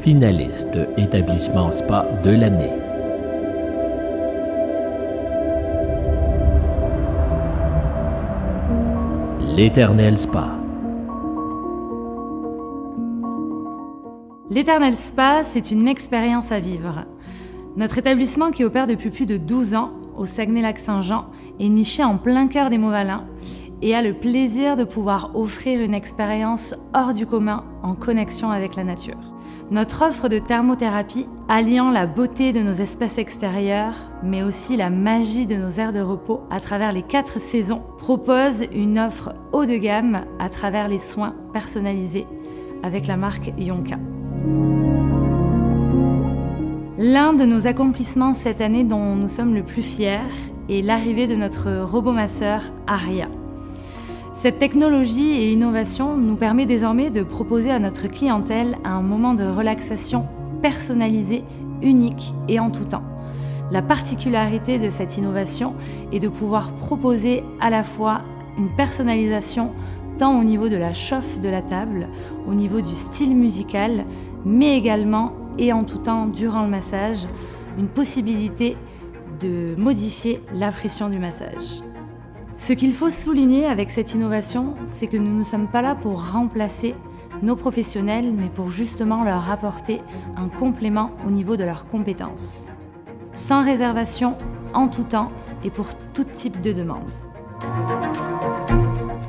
finaliste établissement spa de l'année. L'Éternel Spa. L'Éternel Spa, c'est une expérience à vivre. Notre établissement, qui opère depuis plus de 12 ans au Saguenay-Lac-Saint-Jean, est niché en plein cœur des Monts-Valin et a le plaisir de pouvoir offrir une expérience hors du commun en connexion avec la nature. Notre offre de thermothérapie, alliant la beauté de nos espaces extérieurs, mais aussi la magie de nos aires de repos à travers les 4 saisons, propose une offre haut de gamme à travers les soins personnalisés avec la marque Yonka. L'un de nos accomplissements cette année dont nous sommes le plus fiers est l'arrivée de notre robot masseur Aria. Cette technologie et innovation nous permet désormais de proposer à notre clientèle un moment de relaxation personnalisé, unique et en tout temps. La particularité de cette innovation est de pouvoir proposer à la fois une personnalisation tant au niveau de la chauffe de la table, au niveau du style musical, mais également et en tout temps durant le massage, une possibilité de modifier la pression du massage. Ce qu'il faut souligner avec cette innovation, c'est que nous ne sommes pas là pour remplacer nos professionnels, mais pour justement leur apporter un complément au niveau de leurs compétences. Sans réservation, en tout temps et pour tout type de demande.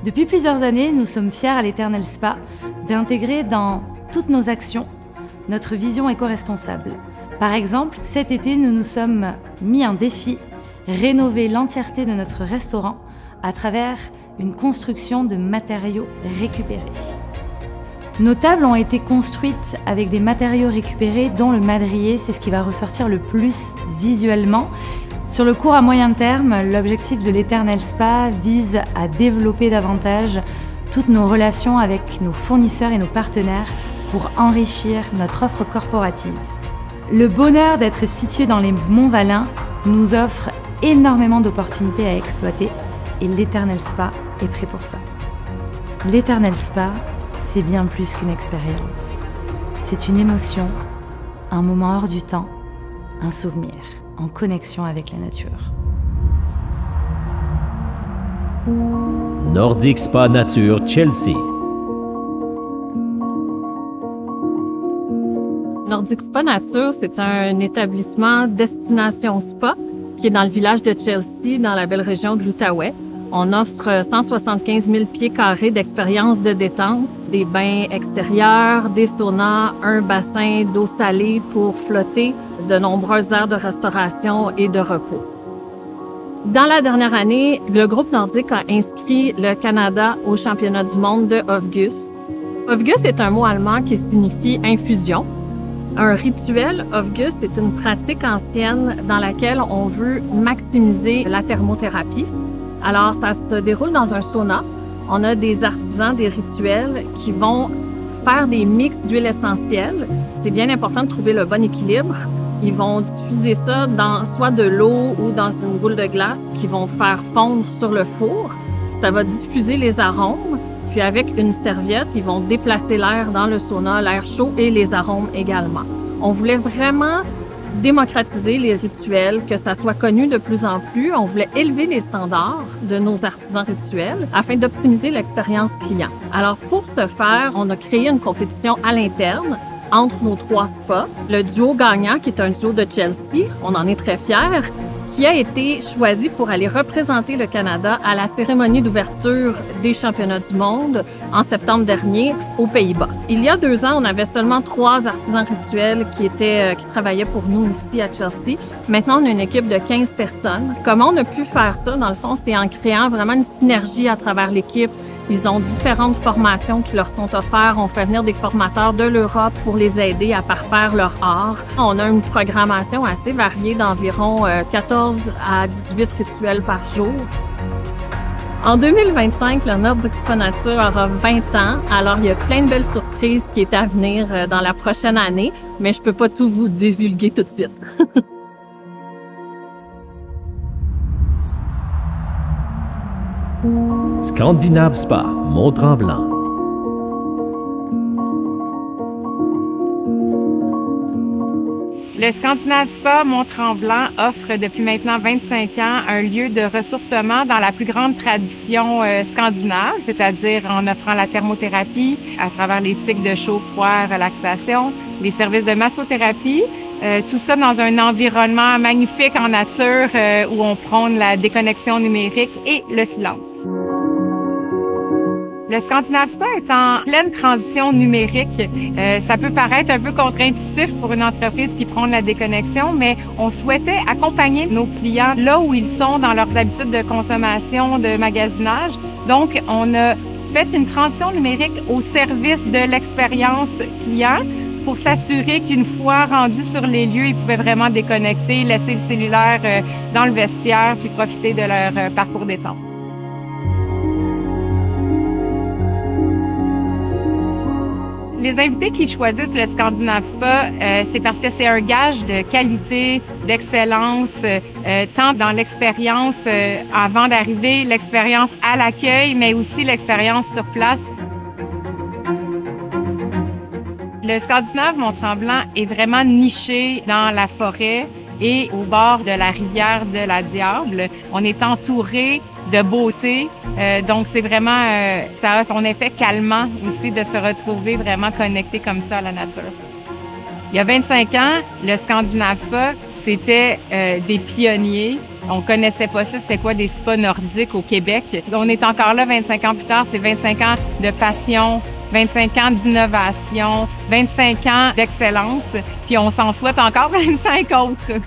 Depuis plusieurs années, nous sommes fiers à l'Éternel Spa d'intégrer dans toutes nos actions notre vision éco-responsable. Par exemple, cet été, nous nous sommes mis un défi, rénover l'entièreté de notre restaurant à travers une construction de matériaux récupérés. Nos tables ont été construites avec des matériaux récupérés dont le madrier, c'est ce qui va ressortir le plus visuellement. Sur le court à moyen terme, l'objectif de l'Éternel Spa vise à développer davantage toutes nos relations avec nos fournisseurs et nos partenaires pour enrichir notre offre corporative. Le bonheur d'être situé dans les Monts-Valin nous offre énormément d'opportunités à exploiter et l'Éternel Spa est prêt pour ça. L'Éternel Spa, c'est bien plus qu'une expérience. C'est une émotion, un moment hors du temps, un souvenir en connexion avec la nature. Nordic Spa Nature Chelsea. Nordic Spa Nature, c'est un établissement destination spa qui est dans le village de Chelsea, dans la belle région de l'Outaouais. On offre 175 000 pieds carrés d'expérience de détente, des bains extérieurs, des saunas, un bassin d'eau salée pour flotter, de nombreuses aires de restauration et de repos. Dans la dernière année, le groupe nordique a inscrit le Canada au championnat du monde de Hofguss. Hofguss est un mot allemand qui signifie infusion. Un rituel Hofguss est une pratique ancienne dans laquelle on veut maximiser la thermothérapie. Alors, ça se déroule dans un sauna. On a des artisans des rituels qui vont faire des mix d'huiles essentielles. C'est bien important de trouver le bon équilibre. Ils vont diffuser ça dans soit de l'eau ou dans une boule de glace qu'ils vont faire fondre sur le four. Ça va diffuser les arômes. Puis avec une serviette, ils vont déplacer l'air dans le sauna, l'air chaud et les arômes également. On voulait vraiment démocratiser les rituels, que ça soit connu de plus en plus. On voulait élever les standards de nos artisans rituels afin d'optimiser l'expérience client. Alors pour ce faire, on a créé une compétition à l'interne entre nos 3 spas. Le duo gagnant, qui est un duo de Chelsea, on en est très fiers, qui a été choisi pour aller représenter le Canada à la cérémonie d'ouverture des championnats du monde en septembre dernier aux Pays-Bas. Il y a 2 ans, on avait seulement 3 artisans rituels qui travaillaient pour nous ici à Chelsea. Maintenant, on a une équipe de 15 personnes. Comment on a pu faire ça, dans le fond, c'est en créant vraiment une synergie à travers l'équipe. Ils ont différentes formations qui leur sont offertes. On fait venir des formateurs de l'Europe pour les aider à parfaire leur art. On a une programmation assez variée d'environ 14 à 18 rituels par jour. En 2025, le Nordic Spa Nature aura 20 ans, alors il y a plein de belles surprises qui est à venir dans la prochaine année, mais je peux pas tout vous divulguer tout de suite. Scandinave Spa, Mont-Tremblant. Le Scandinave Spa Mont-Tremblant offre depuis maintenant 25 ans un lieu de ressourcement dans la plus grande tradition scandinave, c'est-à-dire en offrant la thermothérapie à travers les cycles de chaud, froid, relaxation, les services de massothérapie, tout ça dans un environnement magnifique en nature où on prône la déconnexion numérique et le silence. Le Scandinave Spa est en pleine transition numérique. Ça peut paraître un peu contre-intuitif pour une entreprise qui prône la déconnexion, mais on souhaitait accompagner nos clients là où ils sont dans leurs habitudes de consommation, de magasinage. Donc, on a fait une transition numérique au service de l'expérience client pour s'assurer qu'une fois rendus sur les lieux, ils pouvaient vraiment déconnecter, laisser le cellulaire dans le vestiaire puis profiter de leur parcours détente. Les invités qui choisissent le Scandinave Spa, c'est parce que c'est un gage de qualité, d'excellence, tant dans l'expérience avant d'arriver, l'expérience à l'accueil, mais aussi l'expérience sur place. Le Scandinave Mont-Tremblant est vraiment niché dans la forêt et au bord de la rivière de la Diable. On est entouré de beauté, donc c'est vraiment, ça a son effet calmant aussi de se retrouver vraiment connecté comme ça à la nature. Il y a 25 ans, le Scandinave Spa, c'était des pionniers. On connaissait pas ça, c'était quoi des spas nordiques au Québec. On est encore là 25 ans plus tard, c'est 25 ans de passion, 25 ans d'innovation, 25 ans d'excellence, puis on s'en souhaite encore 25 autres.